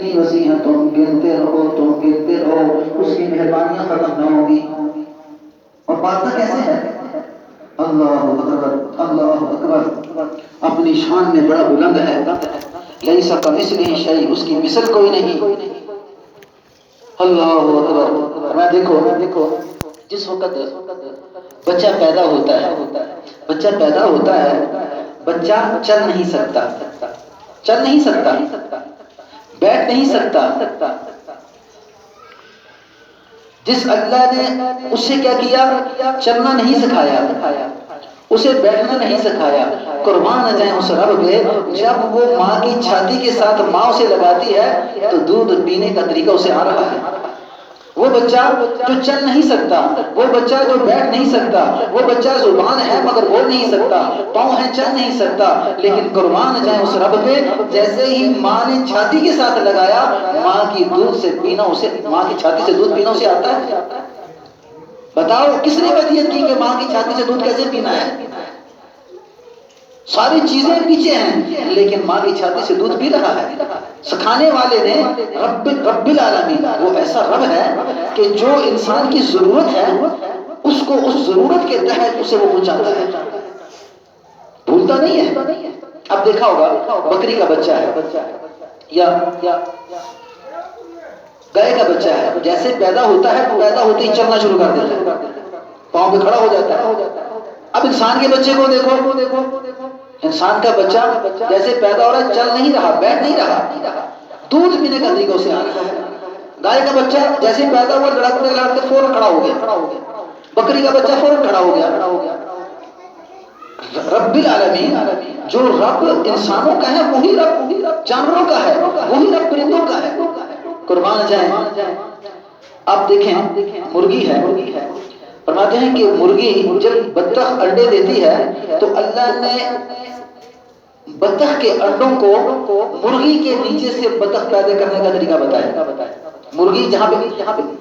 اتنی وسیع ہے، تم گنتے رہو، اس کی مہربانیاں ختم نہ ہوگی۔ اور باتیں کیسے ہے؟ اللہ اکبر، اللہ اکبر، اپنی شان میں بڑا بلند ہے، لیس کمثلہ شیء، اس کی مثل کوئی نہیں۔ اللہ اکبر۔ میں دیکھو جس وقت بچہ پیدا ہوتا ہے، بچہ چل نہیں سکتا، بیٹھ نہیں سکتا۔ جس اللہ نے اس سے کیا کیا؟ چلنا نہیں سکھایا، اسے بیٹھنا نہیں سکھایا۔ قربان جائیں اس رب پہ، جب وہ ماں کی چھاتی کے ساتھ ماں اسے لگاتی ہے تو دودھ پینے کا طریقہ اسے آ رہا ہے۔ وہ بچہ جو چل نہیں سکتا، وہ بچہ جو بیٹھ نہیں سکتا، وہ بچہ زبان ہے مگر بول نہیں سکتا، پاؤں ہے چل نہیں سکتا، لیکن قربان جائیں اس رب پہ، جیسے ہی ماں نے چھاتی کے ساتھ لگایا، ماں کی دودھ سے پینا اسے، ماں کی چھاتی سے دودھ پینا اسے آتا ہے۔ بتاؤ کس نے وصیت کی کہ ماں کی چھاتی سے دودھ کیسے پینا ہے؟ ساری چیزیں پیچھے ہیں، لیکن ماں کی چھاتی سے دودھ پی رہا ہے۔ سکھانے والے نے رب العالمین، وہ ایسا رب ہے کہ جو انسان کی ضرورت ہے اس کو اس ضرورت کے تحت اسے وہ پہنچاتا ہے، بھولتا نہیں ہے۔ اب دیکھا ہوگا بکری کا بچہ ہے یا گائے کا بچہ ہے، جیسے پیدا ہوتا ہے تو پیدا ہوتے ہی چلنا شروع کر دیتا ہے، پاؤں پہ کھڑا ہو جاتا ہے۔ اب انسان کے بچے کو دیکھو، انسان کا بچہ جیسے پیدا ہو رہا ہے، چل نہیں رہا، بیٹھ نہیں رہا، دودھ پینے کا طریقہ اسے آ رہا ہے۔ گائے کا بچہ جیسے پیدا ہوا، لڑکتے فوراً کھڑا ہو گیا، بکری کا بچہ فوراً کھڑا ہو گیا۔ رب العالمین، جو رب انسانوں کا ہے وہی رب جانوروں کا ہے، وہی رب پرندوں کا ہے۔ قربان جائیں۔ آپ دیکھیں مرغی ہے، فرماتے ہیں کہ مرغی جب بطخ انڈے دیتی ہے تو اللہ نے بطخ کے انڈوں کو مرغی کے نیچے سے بطخ پیدا کرنے کا طریقہ بتایا۔ مرغی جہاں پہ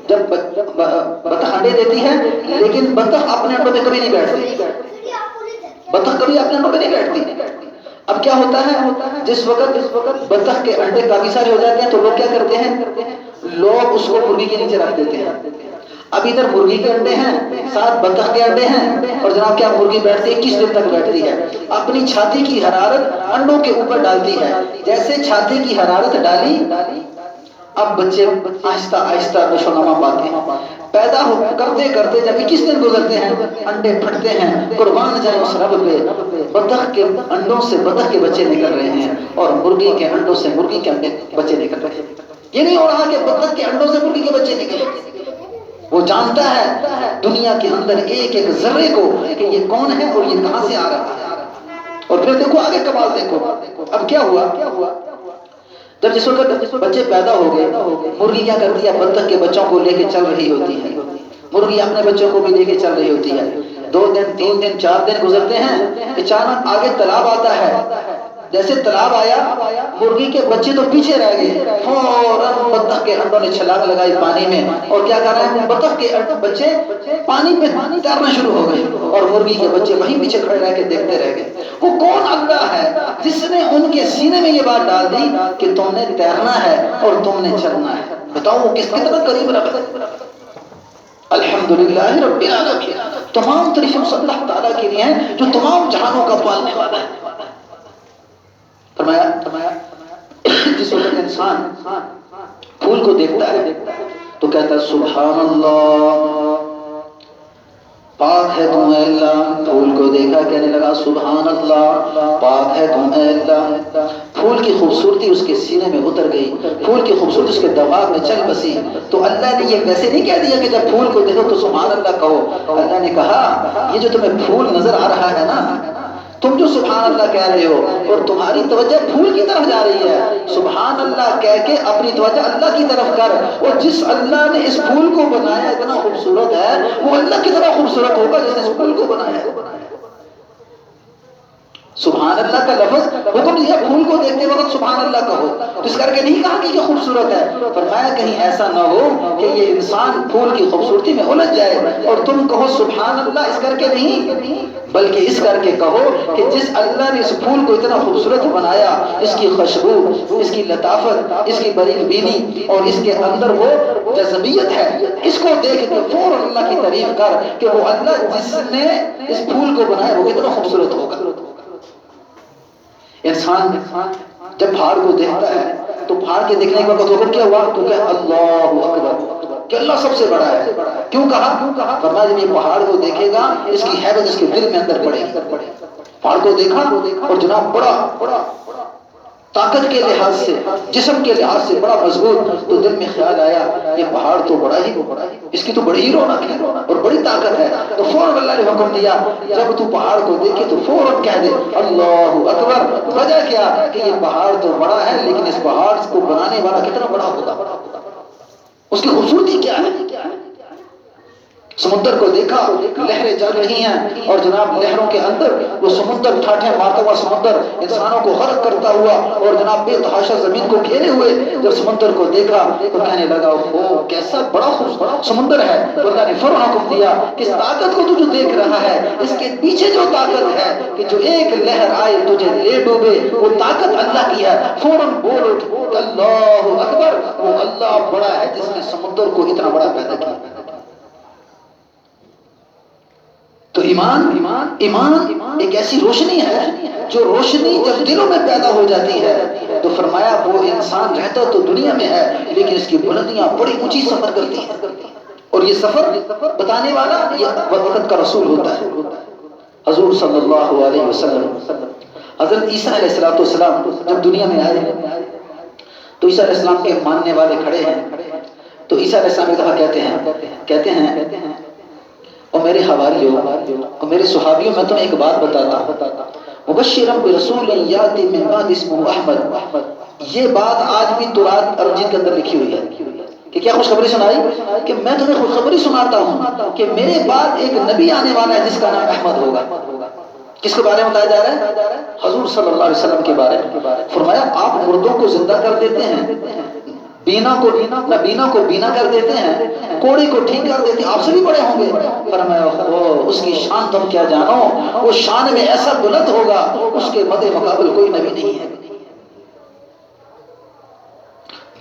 جب بطخ انڈے دیتی ہے، لیکن بطخ اپنے انڈوں پہ کبھی نہیں بیٹھتی، بطخ کبھی اپنے انڈوں پہ نہیں بیٹھتی۔ اب کیا ہوتا ہے، جس وقت بطخ کے انڈے کافی سارے ہو جاتے ہیں تو لوگ کیا کرتے ہیں، لوگ اس کو مرغی کے نیچے رکھ دیتے ہیں۔ اب ادھر مرغی کے انڈے ہیں، ساتھ بطخ کے انڈے ہیں، اور جناب کیا مرغی بیٹھتی ہے؟ کس دن تک بیٹھتی ہے؟ اپنی چھاتی کی حرارت انڈوں کے اوپر ڈالتی ہے، جیسے چھاتی کی حرارت ڈالی، اب بچے آہستہ آہستہ نشو و نما پاتے ہیں، پیدا کرتے کرتے جب 21 دن گزرتے ہیں، انڈے پھٹتے ہیں۔ قربان جائیں اس رب پہ، بطخ کے انڈوں سے بطخ کے بچے نکل رہے ہیں اور مرغی کے انڈوں سے مرغی کے بچے نکل رہے ہیں۔ یہ نہیں ہو رہا کہ بطخ کے انڈوں سے مرغی کے بچے نکلے، وہ جانتا ہے دنیا کے اندر ایک ایک ذرے کو کہ یہ کون ہے اور یہ کہاں سے آ رہا ہے۔ اور پھر دیکھو آگے کمال دیکھو، اب کیا ہوا، جب جس وقت بچے پیدا ہو گئے، مرغی کیا کرتی ہے، بطخ کے بچوں کو لے کے چل رہی ہوتی ہے، مرغی اپنے بچوں کو بھی لے کے چل رہی ہوتی ہے۔ 2 دن 3 دن 4 دن گزرتے ہیں، اچانک آگے تالاب آتا ہے، جیسے تالاب آیا، مرغی کے بچے تو پیچھے رہ گئے، فوراً بطخ کے انڈوں نے چھلانگ لگائی پانی میں، اور کیا کر رہے ہیں، بطخ کے بچے پانی پہ تیرنا شروع ہو گئے اور مرغی کے بچے وہیں پیچھے کھڑے رہ کے دیکھتے رہ گئے۔ وہ کون اللہ ہے جس نے ان کے سینے میں یہ بات ڈال دی کہ تم نے تیرنا ہے اور تم نے چلنا ہے؟ بتاؤ وہ کتنا قریب رب ہے۔ الحمدللہ رب العالمین، تمام تعریفیں اللہ تعالیٰ کے لیے ہیں جو تمام جہانوں کا پالنے والا ہے۔ فرمایا جس وقت انسان پھول کو دیکھتا ہے تو کہتا ہے سبحان اللہ، پاک ہے تم اے اللہ۔ پھول کو دیکھا کہنے لگا سبحان اللہ، پاک ہے تم اے اللہ۔ پھول کی خوبصورتی اس کے سینے میں اتر گئی، پھول کی خوبصورتی اس کے دماغ میں چل بسی۔ تو اللہ نے یہ ویسے نہیں کہہ دیا کہ جب پھول کو دیکھو تو سبحان اللہ کہو، اللہ نے کہا یہ جو تمہیں پھول نظر آ رہا ہے نا، تم جو سبحان اللہ کہہ رہے ہو اور تمہاری توجہ پھول کی طرف جا رہی ہے، سبحان اللہ کہہ کے اپنی توجہ اللہ کی طرف کر، اور جس اللہ نے اس پھول کو بنایا اتنا خوبصورت ہے، وہ اللہ کی طرح خوبصورت ہوگا جس نے اس پھول کو بنایا ہے۔ سبحان اللہ کا لفظ حکم دیا پھول کو دیکھتے وقت سبحان اللہ کہو، تو اس کر کے نہیں کہا کہ یہ خوبصورت ہے۔ فرمایا کہیں ایسا نہ ہو کہ یہ انسان پھول کی خوبصورتی میں الجھ جائے اور تم کہو سبحان اللہ، اس کر کے نہیں، بلکہ اس کر کے کہو کہ جس اللہ نے اس پھول کو اتنا خوبصورت بنایا، اس کی خوشبو، اس کی لطافت، اس کی باریک بینی اور اس کے اندر وہ جذبیت ہے، اس کو دیکھ کے فوراً اللہ کی تعریف کر کہ وہ اللہ جس نے اس پھول کو بنایا وہ کتنا خوبصورت ہوگا۔ انسان جب پہاڑ کو دیکھتا ہے تو پہاڑ کے دیکھنے کے وقت حکم کیا ہوا تو کہ اللہ اکبر، کہ اللہ سب سے بڑا ہے۔ کیوں کہا؟ فرمایا جب یہ پہاڑ کو دیکھے گا اس کی حیبت اس کے دل میں اندر پڑے گی۔ پہاڑ کو دیکھا اور جناب بڑا طاقت کے لحاظ سے، جسم کے لحاظ سے بڑا مضبوط، تو دل میں خیال آیا یہ پہاڑ تو بڑا ہی، اس کی تو بڑی ہی رونق ہے اور بڑی طاقت ہے۔ تو فوراً اللہ نے حکم دیا جب تو پہاڑ کو دیکھے تو فوراً کہہ دے اللہ اکبر۔ وجہ کیا کہ یہ پہاڑ تو بڑا ہے لیکن اس پہاڑ کو بنانے والا کتنا بڑا ہوگا، اس کی خوبصورتی کیا ہے۔ سمندر کو دیکھا، لہریں چل رہی ہیں اور جناب لہروں کے اندر وہ سمندر ٹھاٹھیں مارتا ہوا سمندر انسانوں کو غرق کرتا ہوا اور جناب بے تحاشا زمین کو گھیرے ہوئے جب سمندر کو دیکھا تو کہنے لگا وہ کیسا بڑا خوبصورت سمندر ہے۔ تو اللہ نے فوراً حکم دیا کہ اس طاقت کو تو جو دیکھ رہا ہے اس کے پیچھے جو طاقت ہے کہ جو ایک لہر آئے تجھے لے ڈوبے، وہ طاقت اللہ کی ہے۔ فوراً بول اٹھ اللہ اکبر، وہ اللہ بڑا ہے جس نے سمندر کو اتنا بڑا پیدا کیا۔ تو ایمان ایک ایسی روشنی ہے جو روشنی جب دلوں میں پیدا ہو جاتی ہے تو فرمایا وہ انسان رہتا تو دنیا میں ہے لیکن اس کی بلندیاں بڑی اونچی سفر کرتی ہیں، اور یہ سفر بتانے والا یہ وقت کا رسول ہوتا ہے حضور صلی اللہ علیہ وسلم۔ حضرت عیسیٰ علیہ السلام جب دنیا میں آئے تو عیسیٰ علیہ السلام کے ماننے والے کھڑے ہیں، تو عیسیٰ علیہ السلام کہا کہتے ہیں اور میرے حواریوں اور میرے صحابیوں میں تمہیں ایک بات بتاتا ہوں، مبشرا برسول یاتی من بعد اسمہ احمد۔ یہ بات آج بھی تورات اور انجیل کے اندر لکھی ہوئی ہے کہ کیا خوشخبری سنائی کہ میں تمہیں خوشخبری سناتا ہوں کہ میرے بعد ایک نبی آنے والا ہے جس کا نام احمد ہوگا۔ کس کے بارے میں بتایا جا رہا ہے؟ حضور صلی اللہ علیہ وسلم کے بارے میں۔ فرمایا آپ مردوں کو زندہ کر دیتے ہیں، بینا کو بینا کر دیتے ہیں، کوڑے کو ٹھیک کر دیتے ہیں، آپ سے بھی بڑے ہوں گے۔ فرمایا اس کی شان تم کیا جانو، وہ شان میں ایسا بلند ہوگا اس کے مد مقابل کوئی نبی نہیں ہے۔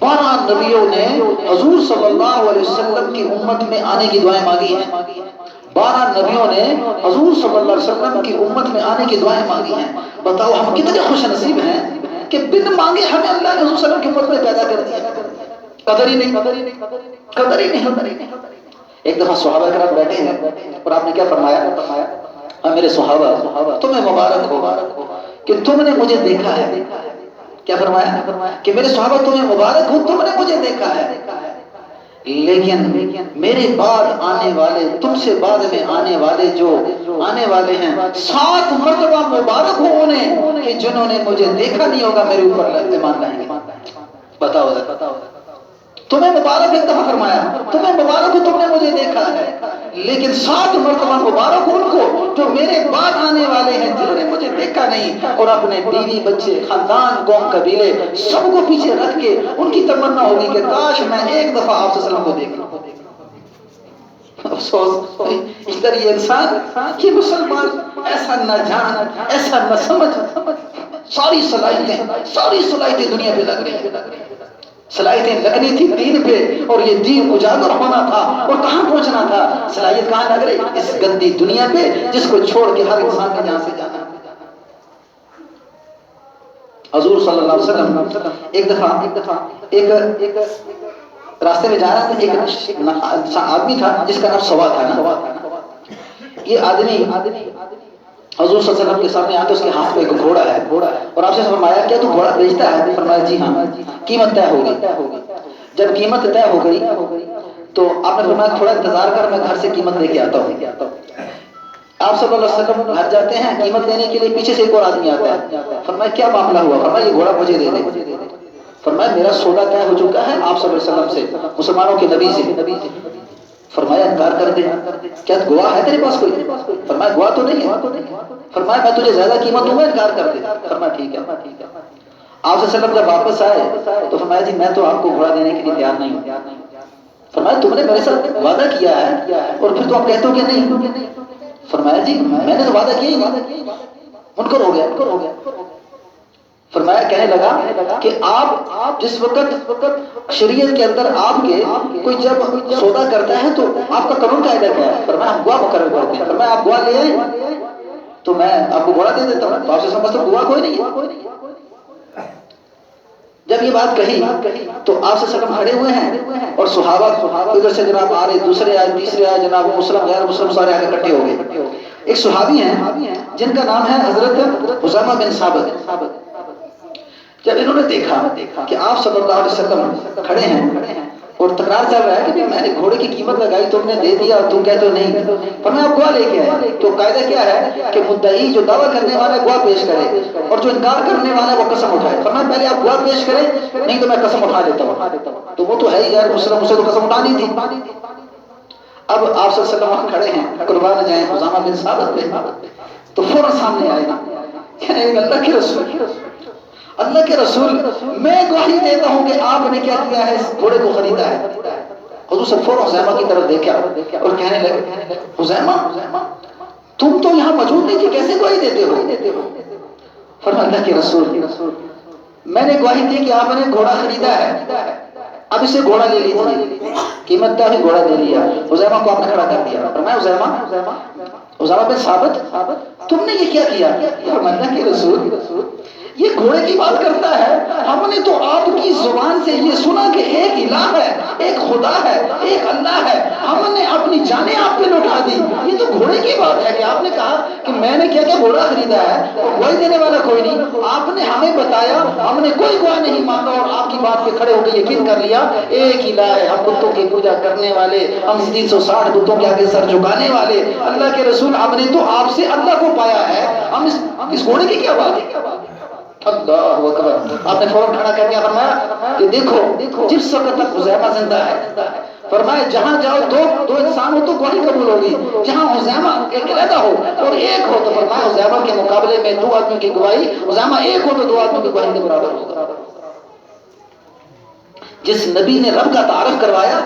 12 نبیوں نے حضور صلی اللہ علیہ وسلم کی امت میں آنے کی دعائیں مانگی ہیں۔ 12 نبیوں نے حضور صلی اللہ علیہ وسلم کی امت میں آنے کی دعائیں مانگی ہیں۔ بتاؤ ہم کتنے خوش نصیب ہیں کہ بن مانگے ہمیں اللہ نے حضور صلی اللہ علیہ وسلم کی امت میں پیدا کر دیا۔ قدر ہی نہیں۔ ایک دفعہ صحابہ کرام بیٹھے ہیں اور آپ نے کیا فرمایا؟ میرے صحابہ تمہیں مبارک ہو کہ تم نے مجھے دیکھا ہے۔ کیا فرمایا؟ کہ میرے صحابہ تمہیں مبارک ہو تم نے مجھے دیکھا ہے، لیکن میرے بعد آنے والے، تم سے بعد میں آنے والے جو آنے والے ہیں 7 مرتبہ مبارک ہو انہیں کہ جنہوں نے مجھے دیکھا نہیں ہوگا میرے اوپر ایمان لائیں گے۔ بتاؤ تمہیں مبارک، ایک دفعہ فرمایا تمہیں مبارک ہو تم نے مجھے دیکھا ہے، لیکن 7 مرتبہ مبارک ہو ان کو جو میرے بعد آنے والے ہیں جنہوں نے مجھے دیکھا نہیں، اور اپنے بیوی بچے خاندان قوم قبیلے سب کو پیچھے رکھ کے ان کی تمنا ہوگی کہ کاش میں ایک دفعہ آپ صلی اللہ علیہ وسلم کو دیکھ لوں۔ افسوس ادھر یہ انسان کہ مسلمان ایسا نہ جان، ایسا نہ سمجھ، ساری صلاحیتیں دنیا پہ لگ رہی ہیں۔ صلاحیتیں لگنی تھی دین پہ اور یہ دین اجاگر ہونا تھا اور کہاں پہنچنا تھا؟ صلاحیت کہاں لگ رہی؟ اس گندی دنیا پہ جس کو چھوڑ کے ہر انسان نے جہاں سے جانا۔ حضور صلی اللہ علیہ وسلم ایک دفعہ ایک راستے میں جا رہا تھا، ایک آدمی تھا جس کا نام سوا تھا۔ یہ آدمی حضور صلی اللہ علیہ وسلم کے سامنے آتے، اس کے ہاتھ میں ایک گھوڑا ہے اور آپ سے فرمایا کیا تو گھوڑا بیچتا ہے؟ فرمایا جی ہاں۔ قیمت طے ہوگی۔ جب قیمت طے ہو گئی تو آپ نے فرمایا تھوڑا انتظار کر میں گھر سے قیمت لے کے آتا ہوں۔ آپ صلی اللہ علیہ وسلم گھر جاتے ہیں قیمت لینے کے لیے، پیچھے سے ایک اور آدمی آتا ہے۔ فرمایا کیا معاملہ ہوا؟ فرمایا یہ گھوڑا مجھے دے دے۔ فرمایا میرا سودا طے ہو چکا ہے آپ صلی اللہ علیہ وسلم سے، مسلمانوں کے نبی سے۔ فرمایا انکار کر دے، کیا گواہ ہے تیرے پاس کوئی؟ فرمایا گواہ تو نہیں ہے۔ فرمایا میں تجھے زیادہ قیمت دوں گا، انکار کر دے۔ فرمایا ٹھیک ہے۔ آپ صلی اللہ علیہ وسلم جب واپس آئے تو فرمایا جی میں تو آپ کو گھوڑا دینے کے لیے تیار نہیں ہوں۔ فرمایا تم نے میرے ساتھ وعدہ کیا ہے اور پھر تو آپ کہتے ہو کہ نہیں۔ فرمایا جی میں نے تو وعدہ کیا ہی نہیں، منکر ہو گیا۔ فرمایا کہنے لگا کہ آپ جس وقت شریعت کے اندر آپ کے کوئی جب سودا کرتا ہے تو آپ کا قانون قاعدہ کیا ہے؟ فرمایا ہم گواہ مقرر کرتے ہیں۔ فرمایا آپ گواہ لے آئے تو میں آپ کو گواہ دے دیتا ہوں۔ تو آپ سے سمجھتا گواہ کوئی نہیں ہے۔ جب یہ بات کہی تو آپ سے سلم کھڑے ہوئے ہیں اور صحابہ ادھر سے جناب آ رہے، دوسرے آئے، تیسرے آئے، جناب مسلم غیر مسلم سارے آگے اکٹھے ہو گئے۔ ایک صحابی ہیں جن کا نام ہے حضرت حذیفہ بن ثابت۔ جب انہوں نے دیکھا کہ آپ صلی اللہ علیہ وسلم کھڑے ہیں اور تکرار چل رہا ہے کہ میں نے گھوڑے کی قیمت لگائی، تم نے دے دیا اور تم کہتے ہو نہیں، پر میں آپ گواہ لے کے آئے۔ تو قاعدہ کیا ہے کہ مدعی جو دعویٰ کرنے والا ہے گواہ پیش کرے اور جو انکار کرنے والا ہے وہ قسم اٹھائے۔ فرمایا پہلے آپ گواہ پیش کریں، نہیں تو میں قسم اٹھا لیتا ہوں۔ تو وہ تو ہے ہی غیر مسلم، اسے تو قسم اٹھانی تھی۔ اب آپ صلی اللہ علیہ وسلم وہاں کھڑے ہیں، قربان جائیں حذیفہ بن ثابت پہ، تو فوراً سامنے آئے کہ اللہ کے رسول، اللہ کے رسول میں گواہی دیتا ہوں کہ آپ نے کیا کیا ہے، اس گھوڑے کو خریدا ہے۔ حضور سے فوراً حذیفہ کی طرف دیکھا اور کہنے لگے حذیفہ تم تو یہاں موجود نہیں تھے، کیسے گواہی دیتے ہو؟ فرمایا اللہ کے رسول میں نے گواہی دی کہ آپ نے گھوڑا خریدا ہے، اب اسے گھوڑا لے لیجیے، قیمت کا بھی گھوڑا دے لیا۔ حذیفہ کو آپ نے کھڑا کر دیا۔ فرمایا حذیفہ بن ثابت تم نے یہ کیا کیا؟ فرمایا اللہ کے رسول یہ گھوڑے کی بات کرتا ہے، ہم نے تو آپ کی زبان سے یہ سنا کہ ایک الہ ہے، ایک خدا ہے، ایک اللہ ہے، ہم نے اپنی جانیں آپ پہ لوٹا دی۔ یہ تو گھوڑے کی بات ہے کہ آپ نے کہا کہ میں نے کیا گھوڑا خریدا ہے اور گواہی دینے والا کوئی نہیں، آپ نے ہمیں بتایا، ہم نے کوئی گواہ نہیں مانگا اور آپ کی بات پہ کھڑے ہو کے یقین کر لیا ایک الہ ہے، ہم بتوں کی پوجا کرنے والے، ہم 360 بتوں کے آگے سر جھکانے والے۔ اللہ کے رسول ہم نے تو آپ سے اللہ کو پایا ہے، ہم اس گھوڑے کی کیا بات ہے؟ اللہ اکبر۔ آپ نے فوراً کھڑا کر کے فرمایا کہ دیکھو جس وقت تک حذیفہ زندہ ہے، فرمایا جہاں جاؤ دو انسان ہو تو گواہی قبول ہوگی، جہاں حذیفہ ایک علیحدہ ہو اور ایک ہو تو فرمایا حذیفہ کے مقابلے میں 2 آدمیوں کی گواہی، حذیفہ ایک ہو تو 2 آدمیوں کی گواہی کے برابر ہوگا۔ جس نبی نے رب کا تعارف کروایا،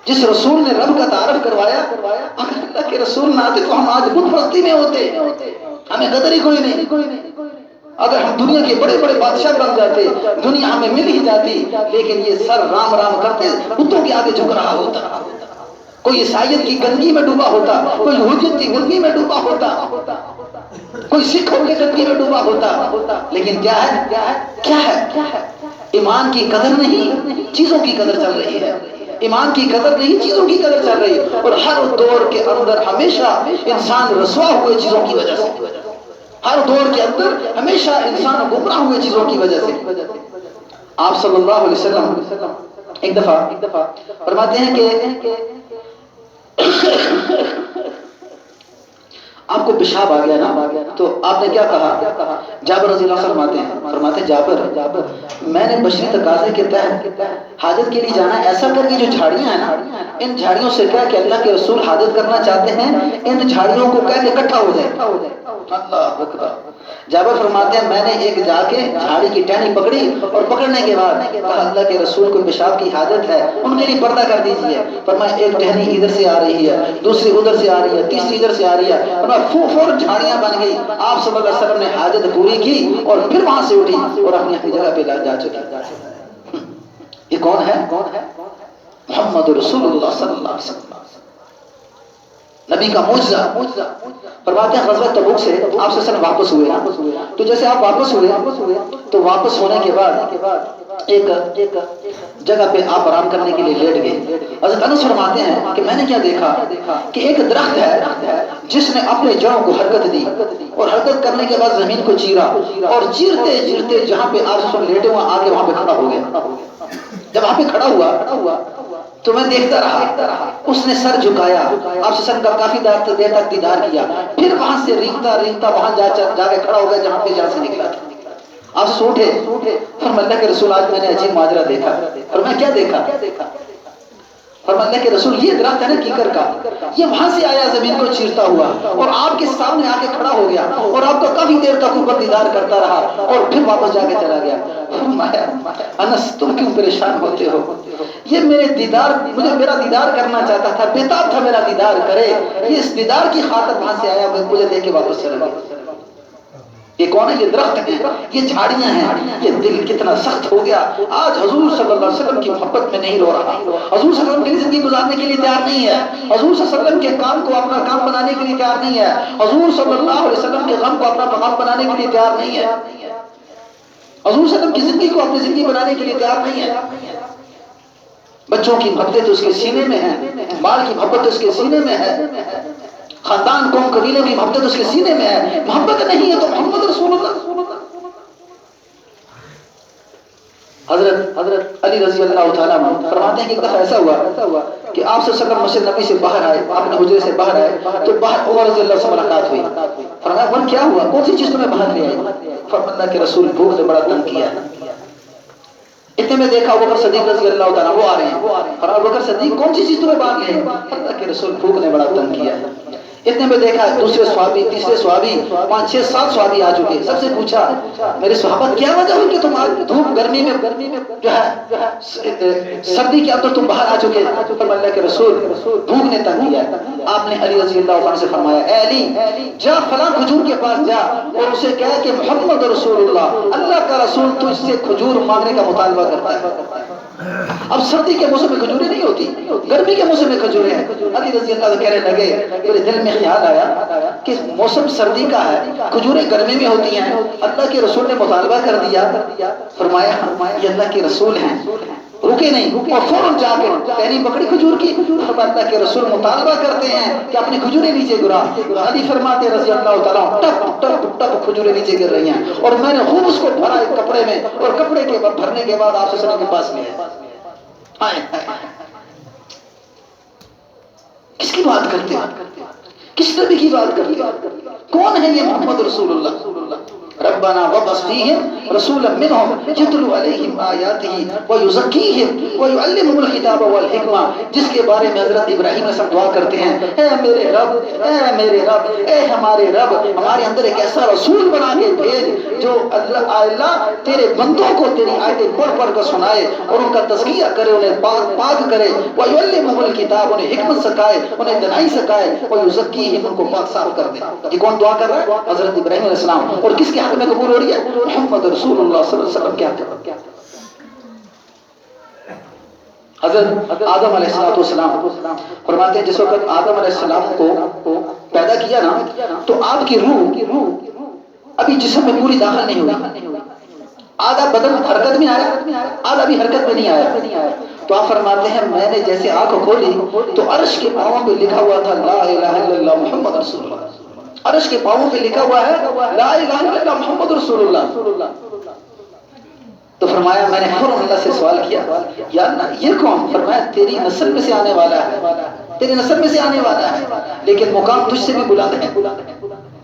جس رسول نے رب کا تعارف کروایا، اگر اللہ کے رسول نہ آتے تو ہم آج بت پرستی میں ہوتے، ہمیں قدر ہی کوئی نہیں۔ اگر ہم دنیا کے بڑے بڑے بادشاہ بن جاتے، دنیا ہمیں مل ہی جاتی، لیکن یہ سر رام رام کرتے بتوں کے آگے جھک رہا ہوتا، کوئی عیسائیت کی گندگی میں ڈوبا ہوتا، کوئی یہودیت کی گندگی میں ڈوبا ہوتا، کوئی سکھوں کی گندگی میں ڈوبا ہوتا، لیکن کیا ہے ایمان کی قدر نہیں، چیزوں کی قدر چل رہی ہے۔ ایمان کی قدر نہیں، چیزوں کی قدر چل رہی ہے، اور ہر دور کے اندر ہمیشہ انسان رسوا ہوئے چیزوں کی وجہ سے، ہر دور کے اندر ہمیشہ انسان گمراہ ہوئے چیزوں کی وجہ سے۔ آپ صلی اللہ علیہ وسلم ایک دفعہ فرماتے ہیں کہ آپ کو پیشاب آ گیا نا، تو آپ نے کیا کہا؟ جابر رضی اللہ عنہ فرماتے ہیں جابر میں نے بشری تقاضے کے تحت حاجت کے لیے جانا، ایسا کر کے جو جھاڑیاں ہیں نا، ان جھاڑیوں سے کہا کہ اللہ کے رسول حاجت کرنا چاہتے ہیں، ان جھاڑیوں کو کہہ کے اکٹھا ہو جائے۔ اللہ اکبر۔ جابر فرماتے ہیں میں نے ایک جا کے جھاڑی کی ٹہنی پکڑی اور پکڑنے کے بعد کہا اللہ کے رسول کو پیشاب کی حاجت ہے، ان کے لیے پردہ کر دیجیے۔ فرمایا ایک ٹہنی ادھر سے آ رہی ہے، دوسری ادھر سے آ رہی ہے، تیسری ادھر سے آ رہی ہے، فرمایا فور جھاڑیاں بن گئی۔ آپ صلی اللہ علیہ وسلم نے حاجت پوری کی اور پھر وہاں سے اٹھی اور اپنی جگہ پہ جا چکی۔ یہ کون ہے؟ محمد رسول اللہ صلی اللہ علیہ وسلم، نبی کا معجزہ۔ فرماتے ہیں غزوہ تبوک سے آپ صلی اللہ علیہ وسلم واپس ہوئے، تو جیسے آپ واپس ہوئے تو واپس ہونے کے بعد ایک جگہ پہ آپ آرام کرنے کے لیے لیٹ گئے۔ حضرت انس فرماتے ہیں کہ میں نے کیا دیکھا کہ ایک درخت ہے جس نے اپنے جڑوں کو حرکت دی اور حرکت کرنے کے بعد زمین کو چیرا اور چیرتے جہاں پہ آپ لیٹے ہوئے آ کے وہاں پہ کھڑا ہو گیا۔ جب وہاں پہ کھڑا ہوا تو میں دیکھتا رہا، اس نے سر جھکایا، آپ سے سر کا کافی دیر تک دیدار کیا، پھر وہاں سے ریگتا وہاں جا کے کھڑا ہو گیا جہاں سے نکلا تھا۔ آپ سے اٹھے، فرمایا اللہ کے رسول آج میں نے عجیب ماجرا دیکھا۔ اور میں کیا دیکھا؟ فرمایا اللہ کے رسول یہ درخت ہے نا کیکر کا، یہ وہاں سے آیا زمین کو چیرتا ہوا اور آپ کے سامنے آ کے کھڑا ہو گیا اور آپ کا کافی دیر تک اوپر دیدار کرتا رہا اور پھر واپس جا کے چلا گیا۔ فرمایا انس تم کیوں پریشان ہوتے ہو؟ یہ میرے دیدار، مجھے میرا دیدار کرنا چاہتا تھا، بےتاب تھا میرا دیدار کرے، یہ اس دیدار کی خاطر وہاں سے آیا، مجھے دیکھ کے واپس چلا گیا۔ یہ کون ہے؟ یہ درخت ہیں، یہ جھاڑیاں ہیں۔ یہ دل کتنا سخت ہو گیا، آج حضور صلی اللہ علیہ وسلم کی محبت میں نہیں رو رہا، حضور صلی اللہ علیہ وسلم کے لیے زندگی گزارنے کے لیے تیار نہیں ہے، حضور صلی اللہ علیہ وسلم کے کام کو اپنا کام بنانے کے لیے تیار نہیں ہے، حضور صلی اللہ علیہ وسلم کے غم کو اپنا غم بنانے کے لیے تیار نہیں ہے، حضور صلی اللہ علیہ وسلم کی زندگی کو اپنی زندگی بنانے کے لیے تیار نہیں ہے۔ بچوں کی محبت تو اس کے سینے میں ہے، مال کی محبت اس کے سینے میں ہے، خاندان قوم قبیلے کی محبت اس کے سینے میں ہے، محبت نہیں ہے تو محمد رسول اللہ۔ حضرت علی رضی اللہ تعالیٰ عنہ فرماتے ہیں کہ ایک دفعہ ایسا ہوا کہ آپ صلی اللہ علیہ وسلم مسجد نبی سے باہر آئے، اپنے حجرے سے باہر آئے تو باہر عمر رضی اللہ سے ملاقات ہوئی۔ فرمایا عمر کیا ہوا، کون سی چیز تمہیں باہر لے آئی؟ فرمایا اللہ کے رسول بھوک نے بڑا تنگ کیا ہے۔ اتنے میں دیکھا ابوبکر صدیق رضی اللہ تعالیٰ وہ آ رہے ہیں، فرمایا ابوبکر صدیق کون سی چیز تمہیں باہر لے آئی؟ اللہ کے رسول بھوک نے بڑا تنگ کیا ہے۔ اتنے میں دیکھا دوسرے صحابی، تیسرے صحابی، 5 6 7 صحابی آ چکے، سب سے پوچھا میرے صحابہ کیا وجہ ہوئی کہ تم آج دھوپ گرمی میں جو ہے سردی کے اندر تم باہر آ چکے؟ فرمایا اللہ کے رسول بھوک نے تنگ کیا ہے۔ آپ نے علی رضی اللہ عنہ سے فرمایا اے علی جا فلاں کھجور کے پاس جا اور اسے کہہ کہ محمد رسول اللہ کا رسول تجھ سے کھجور مانگنے کا مطالبہ کرتا ہے۔ اب سردی کے موسم میں کھجوریں نہیں ہوتی، گرمی کے موسم میں کھجوریں ہیں۔ علی رضی اللہ عنہ کہنے لگے میرے دل میں خیال آیا کہ موسم سردی کا ہے، کھجوریں گرمی میں ہوتی ہیں، اللہ کے رسول نے مطالبہ کر دیا۔ فرمایا یہ اللہ کے رسول ہیں، رکے نہیں اور فوراً جا کے پہلی پکڑی کھجور کی۔ فرمایا اللہ کے رسول مطالبہ کرتے ہیں کہ اپنی کھجوریں نیچے گرا۔ علی فرماتے رضی اللہ تعالیٰ ٹپ ٹپ ٹپ کھجوریں نیچے گر رہی ہیں اور میں نے خوب اس کو بھرا ایک کپڑے میں اور کپڑے کے بھرنے کے بعد آپ سے کے پاس لے آئے۔ کس کی بات کرتے ہیں؟ کس نبی کی بات کرتے ہیں؟ کون ہے یہ محمد رسول اللہ؟ ربنا وابعث فیہم رسولا منہم یتلو علیہم آیاتہ ویزکیہم ویعلمہم الکتاب والحکمہ، جس کے بارے میں حضرت ابراہیم علیہ السلام دعا کرتے ہیں اے میرے رب، اے میرے رب، اے ہمارے رب، ہمارے اندر ایک ایسا رسول بنا کے بھیج جو اللہ تیرے بندوں کو تیری آیتیں پڑھ پڑھ کر سنائے اور ان کا تزکیہ کرے، انہیں پاک کرے، ویعلمہم الکتاب، انہیں حکمت سکھائے، انہیں دنائی سکھائے، ویزکیہم، ان کو پاک صاف کر دے۔ یہ کون دعا کر رہا ہے؟ حضرت ابراہیم علیہ السلام۔ اور کس کے میں قبول ہو رہی ہے؟ محمد رسول اللہ صلی اللہ علیہ وسلم۔ کیا حضرت آدم علیہ السلام فرماتے ہیں جس وقت آدم علیہ السلام کو پیدا کیا نا تو آپ کی روح ابھی جسم میں پوری داخل نہیں ہوئی، آدھا بدن حرکت میں آیا، آدھا بھی حرکت میں نہیں آیا۔ تو آپ فرماتے ہیں میں نے جیسے آنکھ کھولی تو عرش کے پاؤں پہ لکھا ہوا تھا لا الہ الا اللہ محمد رسول اللہ۔ عرش کے پاؤں پہ لکھا ہوا ہے لا الہ الا اللہ محمد رسول اللہ۔ تو فرمایا میں نے فوراً اللہ سے سوال کیا یا اللہ یہ کون؟ فرمایا تیری نسل میں سے آنے والا ہے، تیری نسل میں سے آنے والا ہے، لیکن مقام تجھ سے بھی بلند ہے،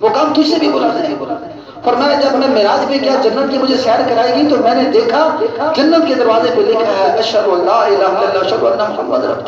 مقام تجھ سے بھی بلند ہے۔ فرمایا جب میں معراج پہ گیا جنت کی مجھے سیر کرائے گی تو میں نے دیکھا جنت کے دروازے پہ لکھا ہے اشہد ان لا الہ الا اللہ اشہد ان محمد رسول اللہ۔